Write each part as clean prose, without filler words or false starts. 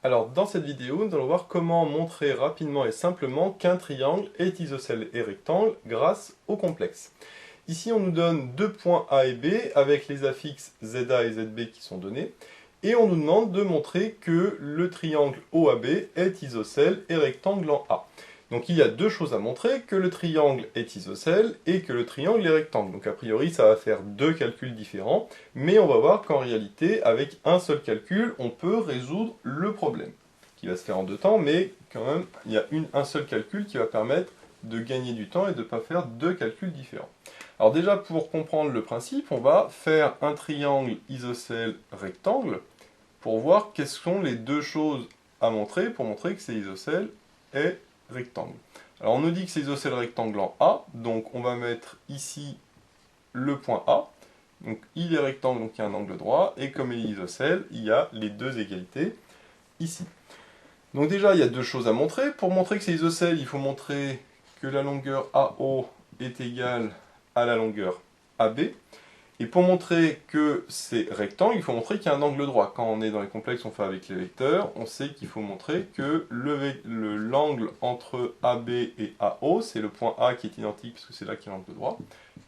Alors dans cette vidéo, nous allons voir comment montrer rapidement et simplement qu'un triangle est isocèle et rectangle grâce au complexe. Ici on nous donne deux points A et B avec les affixes ZA et ZB qui sont donnés et on nous demande de montrer que le triangle OAB est isocèle et rectangle en A. Donc il y a deux choses à montrer, que le triangle est isocèle et que le triangle est rectangle. Donc a priori ça va faire deux calculs différents, mais on va voir qu'en réalité avec un seul calcul on peut résoudre le problème. Qui va se faire en deux temps, mais quand même il y a un seul calcul qui va permettre de gagner du temps et de ne pas faire deux calculs différents. Alors déjà pour comprendre le principe, on va faire un triangle isocèle rectangle pour voir quelles sont les deux choses à montrer pour montrer que c'est isocèle et rectangle. Alors on nous dit que c'est isocèle rectangle en A, donc on va mettre ici le point A. Donc il est rectangle, donc il y a un angle droit, et comme il est isocèle, il y a les deux égalités ici. Donc déjà il y a deux choses à montrer. Pour montrer que c'est isocèle, il faut montrer que la longueur AO est égale à la longueur AB. Et pour montrer que c'est rectangle, il faut montrer qu'il y a un angle droit. Quand on est dans les complexes, on fait avec les vecteurs, on sait qu'il faut montrer que l'angle entre AB et AO, c'est le point A qui est identique, puisque c'est là qu'il y a l'angle droit,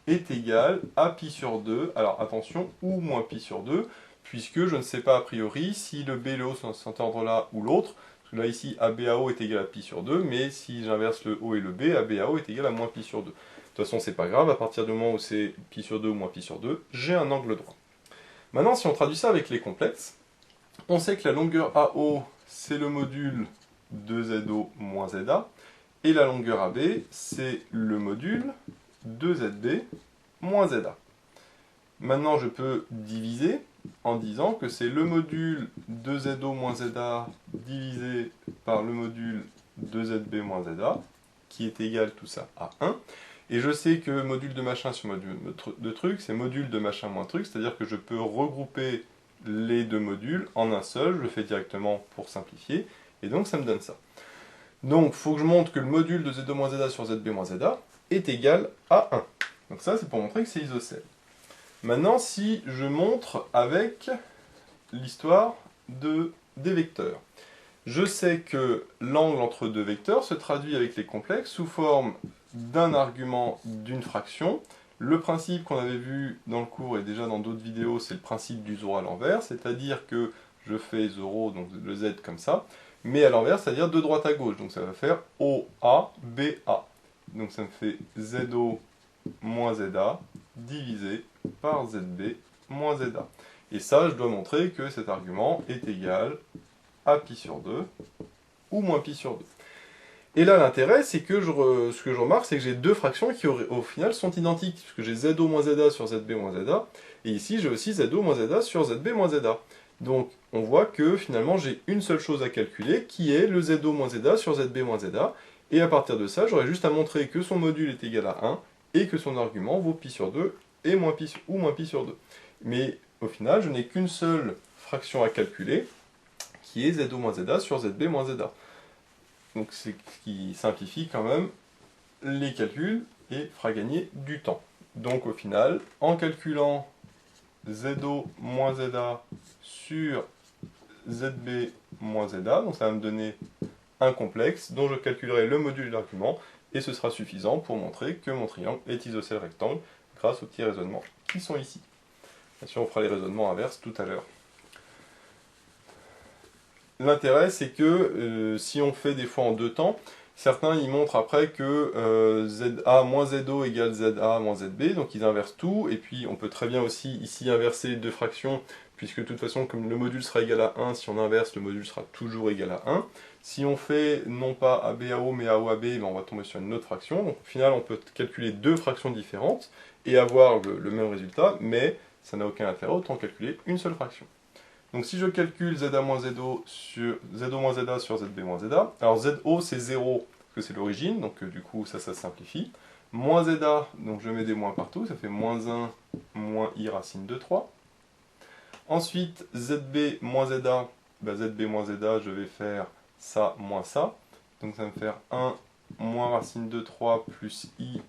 est égal à pi sur 2, alors attention, ou moins pi sur 2, puisque je ne sais pas a priori si le B et le O sont dans cet ordre-là ou l'autre, parce que là ici ABAO est égal à pi sur 2, mais si j'inverse le O et le B, ABAO est égal à moins pi sur 2. De toute façon, c'est pas grave, à partir du moment où c'est pi sur 2 ou moins pi sur 2, j'ai un angle droit. Maintenant, si on traduit ça avec les complexes, on sait que la longueur AO, c'est le module de ZO moins ZA, et la longueur AB, c'est le module de ZB moins ZA. Maintenant, je peux diviser en disant que c'est le module de ZO moins ZA divisé par le module de ZB moins ZA, qui est égal tout ça à 1. Et je sais que module de machin sur module de truc, c'est module de machin moins truc, c'est-à-dire que je peux regrouper les deux modules en un seul, je le fais directement pour simplifier, et donc ça me donne ça. Donc il faut que je montre que le module de ZO moins ZA sur ZB moins ZA est égal à 1. Donc ça c'est pour montrer que c'est isocèle. Maintenant si je montre avec l'histoire des vecteurs. Je sais que l'angle entre deux vecteurs se traduit avec les complexes sous forme d'un argument d'une fraction. Le principe qu'on avait vu dans le cours et déjà dans d'autres vidéos, c'est le principe du 0 à l'envers, c'est-à-dire que je fais 0, donc le z comme ça, mais à l'envers, c'est-à-dire de droite à gauche, donc ça va faire OA, BA. Donc ça me fait ZO moins ZA divisé par ZB moins ZA. Et ça, je dois montrer que cet argument est égal à pi sur 2 ou moins pi sur 2. Et là, l'intérêt, c'est que ce que je remarque, c'est que j'ai deux fractions qui, au final, sont identiques, puisque j'ai ZO moins ZA sur ZB moins ZA, et ici, j'ai aussi ZO moins ZA sur ZB moins ZA. Donc, on voit que, finalement, j'ai une seule chose à calculer, qui est le ZO moins ZA sur ZB moins ZA, et à partir de ça, j'aurai juste à montrer que son module est égal à 1, et que son argument vaut pi sur 2, et moins pi sur 2. Mais, au final, je n'ai qu'une seule fraction à calculer, qui est ZO moins ZA sur ZB moins ZA. Donc c'est ce qui simplifie quand même les calculs et fera gagner du temps. Donc au final, en calculant ZO moins ZA sur ZB moins ZA, donc ça va me donner un complexe dont je calculerai le module de l'argument et ce sera suffisant pour montrer que mon triangle est isocèle rectangle grâce aux petits raisonnements qui sont ici. Bien sûr, on fera les raisonnements inverses tout à l'heure. L'intérêt, c'est que si on fait des fois en deux temps, certains ils montrent après que ZA moins ZO égale ZA moins ZB, donc ils inversent tout, et puis on peut très bien aussi ici inverser les deux fractions, puisque de toute façon, comme le module sera égal à 1, si on inverse, le module sera toujours égal à 1. Si on fait non pas ABAO mais AOAB, ben on va tomber sur une autre fraction, donc au final on peut calculer deux fractions différentes et avoir le même résultat, mais ça n'a aucun intérêt, autant calculer une seule fraction. Donc si je calcule ZA moins ZO sur ZO moins ZA sur ZB moins ZA, alors ZO c'est 0, parce que c'est l'origine, donc du coup ça se simplifie. Moins ZA, donc je mets des moins partout, ça fait moins 1 moins i racine de 3. Ensuite ZB moins ZA, ZB moins ZA, je vais faire ça moins ça. Donc ça va me faire 1 moins racine de 3 plus i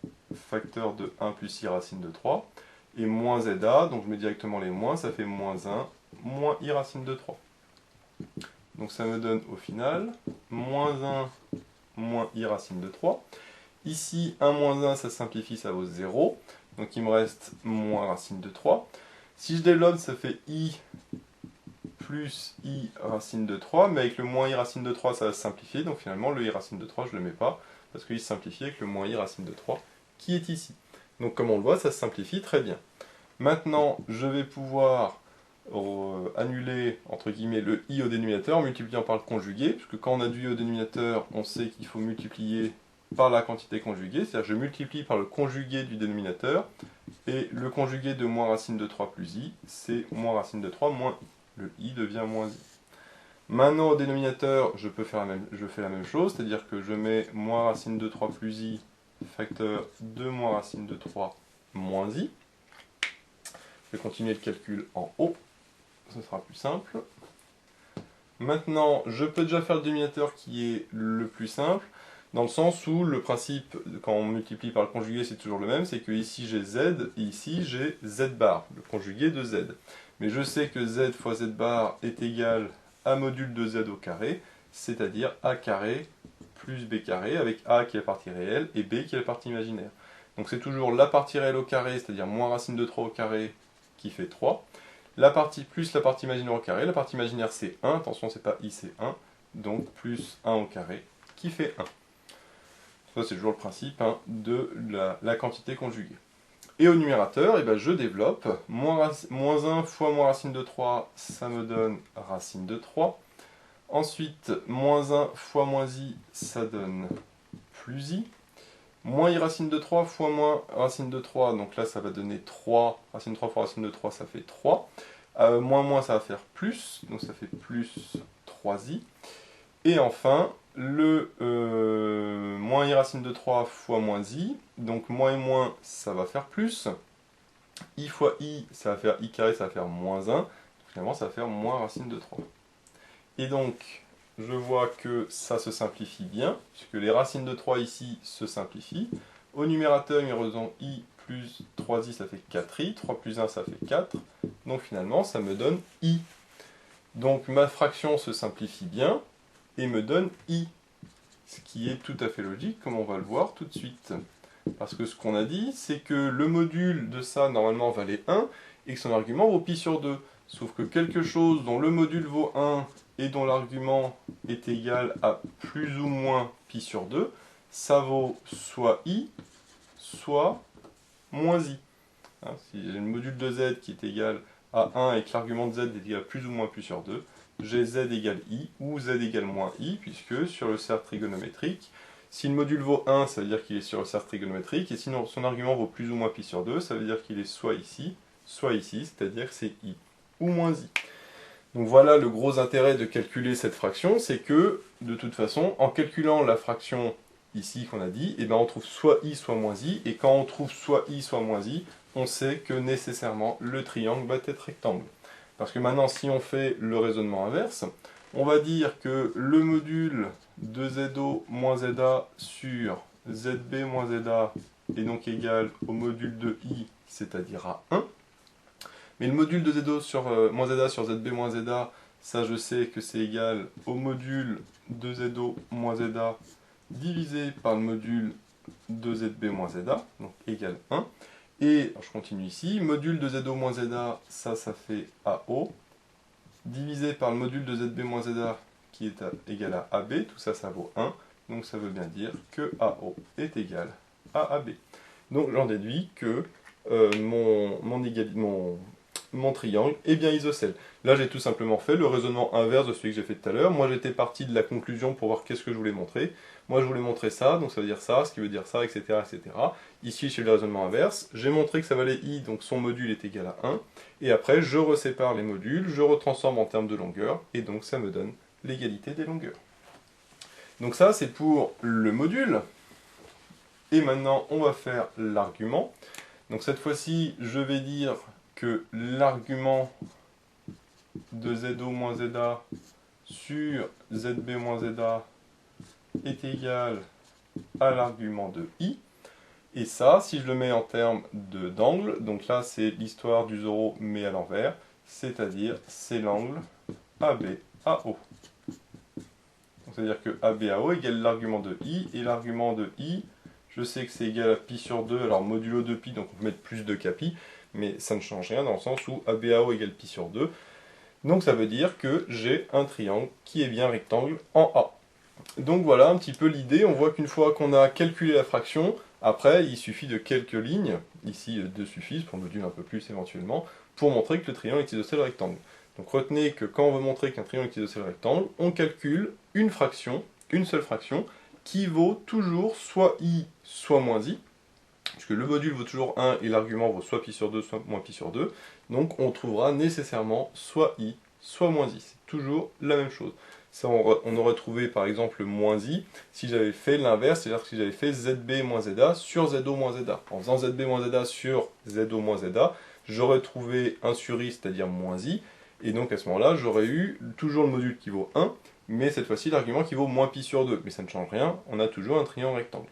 facteur de 1 plus i racine de 3. Et moins ZA, donc je mets directement les moins, ça fait moins 1 moins i racine de 3. Donc ça me donne au final moins 1 moins i racine de 3. Ici, 1 moins 1, ça simplifie, ça vaut 0. Donc il me reste moins racine de 3. Si je développe, ça fait i plus i racine de 3. Mais avec le moins i racine de 3, ça va se simplifier. Donc finalement, le i racine de 3, je ne le mets pas. Parce qu'il se simplifie avec le moins i racine de 3 qui est ici. Donc comme on le voit, ça se simplifie très bien. Maintenant, je vais pouvoir annuler entre guillemets le i au dénominateur en multipliant par le conjugué, puisque quand on a du i au dénominateur, on sait qu'il faut multiplier par la quantité conjuguée, c'est-à-dire que je multiplie par le conjugué du dénominateur, et le conjugué de moins racine de 3 plus i, c'est moins racine de 3 moins i. Le i devient moins i. Maintenant au dénominateur, je fais la même chose, c'est-à-dire que je mets moins racine de 3 plus i facteur de moins racine de 3 moins i. Je vais continuer le calcul en haut, ce sera plus simple. Maintenant, je peux déjà faire le dénominateur qui est le plus simple, dans le sens où le principe, quand on multiplie par le conjugué, c'est toujours le même, c'est que ici j'ai z, et ici j'ai z bar, le conjugué de z. Mais je sais que z fois z bar est égal à module de z au carré, c'est-à-dire a carré plus b carré, avec a qui est la partie réelle et b qui est la partie imaginaire. Donc c'est toujours la partie réelle au carré, c'est-à-dire moins racine de 3 au carré, qui fait 3. La partie plus la partie imaginaire au carré, la partie imaginaire c'est 1, attention c'est pas i c'est 1, donc plus 1 au carré qui fait 1. Ça c'est toujours le principe de la quantité conjuguée. Et au numérateur, je développe, moins 1 fois moins racine de 3, ça me donne racine de 3. Ensuite, moins 1 fois moins i, ça donne plus i. Moins i racine de 3 fois moins racine de 3, donc là ça va donner 3, racine de 3 fois racine de 3, ça fait 3. Moins, ça va faire plus, donc ça fait plus 3i. Et enfin, le moins i racine de 3 fois moins i, donc moins et moins, ça va faire plus. I fois i, ça va faire i carré, ça va faire moins 1. Finalement, ça va faire moins racine de 3. Et donc, je vois que ça se simplifie bien, puisque les racines de 3 ici se simplifient. Au numérateur, il me reste i plus 3i, ça fait 4i. 3 plus 1, ça fait 4. Donc finalement, ça me donne i. Donc ma fraction se simplifie bien et me donne i. Ce qui est tout à fait logique, comme on va le voir tout de suite. Parce que ce qu'on a dit, c'est que le module de ça, normalement, valait 1, et que son argument vaut pi sur 2. Sauf que quelque chose dont le module vaut 1 et dont l'argument est égal à plus ou moins pi sur 2, ça vaut soit i, soit moins i. Si j'ai le module de z qui est égal à 1 et que l'argument de z est égal à plus ou moins pi sur 2, j'ai z égale i ou z égale moins i, puisque sur le cercle trigonométrique, si le module vaut 1, ça veut dire qu'il est sur le cercle trigonométrique, et sinon son argument vaut plus ou moins pi sur 2, ça veut dire qu'il est soit ici, c'est-à-dire que c'est i ou moins i. Donc voilà le gros intérêt de calculer cette fraction, c'est que, de toute façon, en calculant la fraction ici qu'on a dit, on trouve soit i, soit moins i, et quand on trouve soit i, soit moins i, on sait que nécessairement le triangle va être rectangle. Parce que maintenant, si on fait le raisonnement inverse, on va dire que le module de ZO moins ZA sur ZB moins ZA est donc égal au module de I, c'est-à-dire à 1. Mais le module de ZO sur moins ZA sur ZB moins ZA, ça je sais que c'est égal au module de ZO moins ZA divisé par le module de ZB moins ZA, donc égal 1. Et je continue ici, module de ZO moins ZA, ça fait AO, divisé par le module de ZB moins ZA qui est égal à AB, tout ça, ça vaut 1, donc ça veut bien dire que AO est égal à AB. Donc j'en déduis que mon triangle est bien isocèle. Là j'ai tout simplement fait le raisonnement inverse de celui que j'ai fait tout à l'heure. Moi j'étais parti de la conclusion pour voir qu'est-ce que je voulais montrer. Moi je voulais montrer ça, donc ça veut dire ça, ce qui veut dire ça, etc. etc. Ici j'ai le raisonnement inverse. J'ai montré que ça valait i, donc son module est égal à 1. Et après je resépare les modules, je retransforme en termes de longueur, et donc ça me donne l'égalité des longueurs. Donc ça c'est pour le module. Et maintenant on va faire l'argument. Donc cette fois-ci je vais dire que l'argument de ZO moins ZA sur ZB moins ZA est égal à l'argument de I. Et ça, si je le mets en termes d'angle, donc là c'est l'histoire du Zoro mais à l'envers, c'est-à-dire c'est l'angle AB AO. c'est-à-dire que ABAO égale l'argument de I, et l'argument de I, je sais que c'est égal à pi sur 2, alors modulo de pi, donc on peut mettre plus 2 qu'à pi, mais ça ne change rien dans le sens où ABAO égale pi sur 2. Donc ça veut dire que j'ai un triangle qui est bien rectangle en A. Donc voilà un petit peu l'idée, on voit qu'une fois qu'on a calculé la fraction, après il suffit de quelques lignes, ici 2 suffisent, pour le module un peu plus éventuellement, pour montrer que le triangle est isocèle rectangle. Donc retenez que quand on veut montrer qu'un triangle est isocèle rectangle, on calcule une fraction, une seule fraction, qui vaut toujours soit i, soit moins i, puisque le module vaut toujours 1 et l'argument vaut soit pi sur 2, soit moins pi sur 2, donc on trouvera nécessairement soit i, soit moins i, c'est toujours la même chose. Ça, on aurait trouvé par exemple moins i si j'avais fait l'inverse, c'est-à-dire si j'avais fait zb moins za sur zo moins za. En faisant zb moins za sur zo moins za, j'aurais trouvé 1 sur i, c'est-à-dire moins i, et donc à ce moment-là, j'aurais eu toujours le module qui vaut 1, mais cette fois-ci l'argument qui vaut moins pi sur 2. Mais ça ne change rien, on a toujours un triangle rectangle.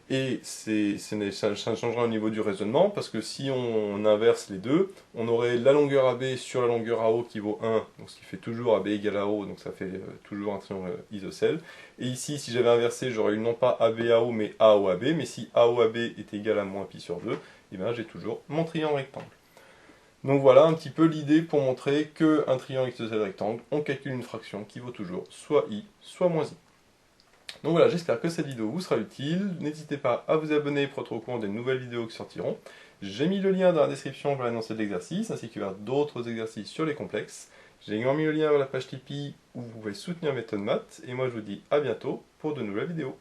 Et ça changera au niveau du raisonnement, parce que si on inverse les deux, on aurait la longueur AB sur la longueur AO qui vaut 1, donc ce qui fait toujours AB égale AO, donc ça fait toujours un triangle isocèle. Et ici, si j'avais inversé, j'aurais eu non pas ABAO, mais AOAB, mais si AOAB est égal à moins pi sur 2, et bien j'ai toujours mon triangle rectangle. Donc voilà un petit peu l'idée pour montrer qu'un triangle isocèle rectangle, on calcule une fraction qui vaut toujours soit i, soit moins i. Donc voilà, j'espère que cette vidéo vous sera utile. N'hésitez pas à vous abonner pour être au courant des nouvelles vidéos qui sortiront. J'ai mis le lien dans la description vers l'annonce de l'exercice, ainsi que vers d'autres exercices sur les complexes. J'ai également mis le lien vers la page Tipeee où vous pouvez soutenir Méthode Maths. Et moi je vous dis à bientôt pour de nouvelles vidéos.